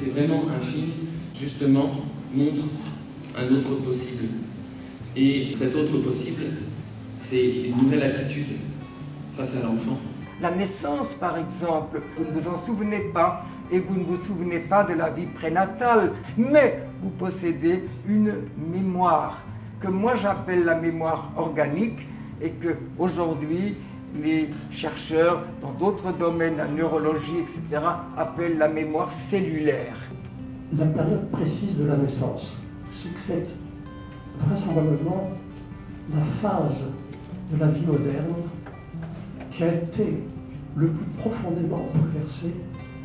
c'est vraiment un film, justement, montre un autre possible. Et cet autre possible, c'est une nouvelle attitude face à l'enfant. La naissance, par exemple, vous ne vous en souvenez pas et vous ne vous souvenez pas de la vie prénatale, mais vous possédez une mémoire que moi j'appelle la mémoire organique et que aujourd'hui les chercheurs dans d'autres domaines, la neurologie, etc., appellent la mémoire cellulaire. La période précise de la naissance, c'est vraisemblablement la phase de la vie moderne qui a été le plus profondément bouleversée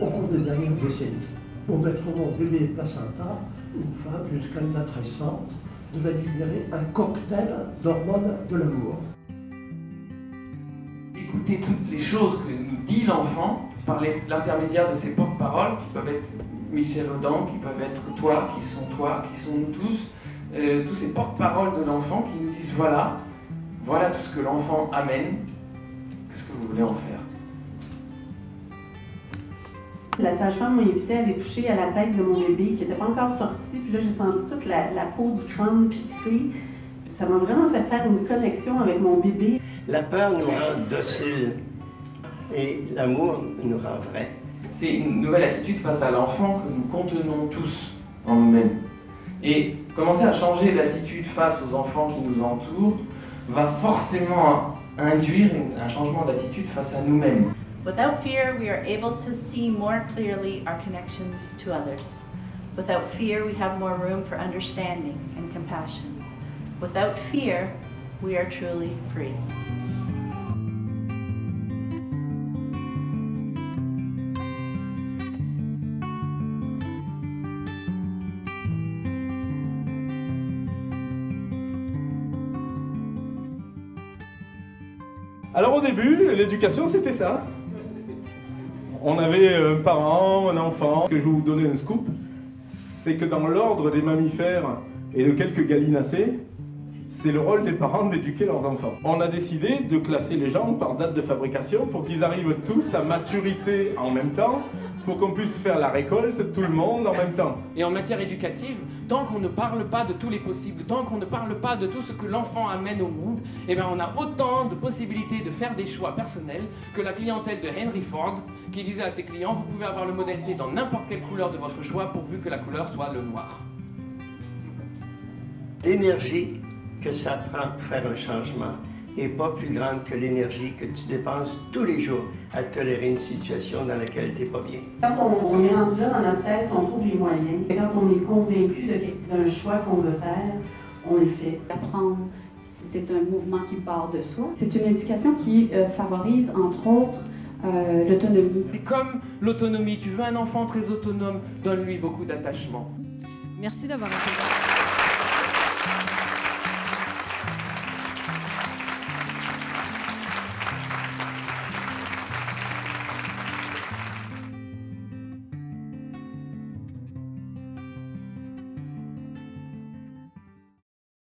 au cours des dernières décennies. Pour mettre au monde bébé et placenta, une femme jusqu'à une date récente devait libérer un cocktail d'hormones de l'amour. Écouter toutes les choses que nous dit l'enfant par l'intermédiaire de ses porte-paroles, qui peuvent être Michel Audin, qui peuvent être toi, qui sont nous tous ces porte-paroles de l'enfant qui nous disent voilà tout ce que l'enfant amène, qu'est-ce que vous voulez en faire? La sage-femme m'a invité à aller toucher à la tête de mon bébé qui n'était pas encore sorti, puis là j'ai senti toute la peau du crâne plissée. Ça m'a vraiment fait faire une connexion avec mon bébé. La peur nous rend dociles et l'amour nous rend vrais. C'est une nouvelle attitude face à l'enfant que nous contenons tous en nous-mêmes. Et commencer à changer l'attitude face aux enfants qui nous entourent va forcément induire un changement d'attitude face à nous-mêmes. Without fear, we are able to see more clearly our connections to others. Without fear, we have more room for understanding and compassion. Without fear, we are truly free. Alors au début, l'éducation c'était ça. On avait un parent, un enfant. Ce que je vais vous donner un scoop, c'est que dans l'ordre des mammifères et de quelques gallinacés, c'est le rôle des parents d'éduquer leurs enfants. On a décidé de classer les gens par date de fabrication pour qu'ils arrivent tous à maturité en même temps, pour qu'on puisse faire la récolte, tout le monde en même temps. Et en matière éducative, tant qu'on ne parle pas de tous les possibles, tant qu'on ne parle pas de tout ce que l'enfant amène au monde, eh bien on a autant de possibilités de faire des choix personnels que la clientèle de Henry Ford qui disait à ses clients, vous pouvez avoir le modèle T dans n'importe quelle couleur de votre choix pourvu que la couleur soit le noir. L'énergie que ça prend pour faire un changement n'est pas plus grande que l'énergie que tu dépenses tous les jours à tolérer une situation dans laquelle tu n'es pas bien. Quand on est rendu là dans notre tête, on trouve les moyens. Et quand on est convaincu d'un choix qu'on veut faire, on le fait. Apprendre, c'est un mouvement qui part de soi. C'est une éducation qui favorise, entre autres, l'autonomie. C'est comme l'autonomie. Tu veux un enfant très autonome, donne-lui beaucoup d'attachement. Merci d'avoir été là.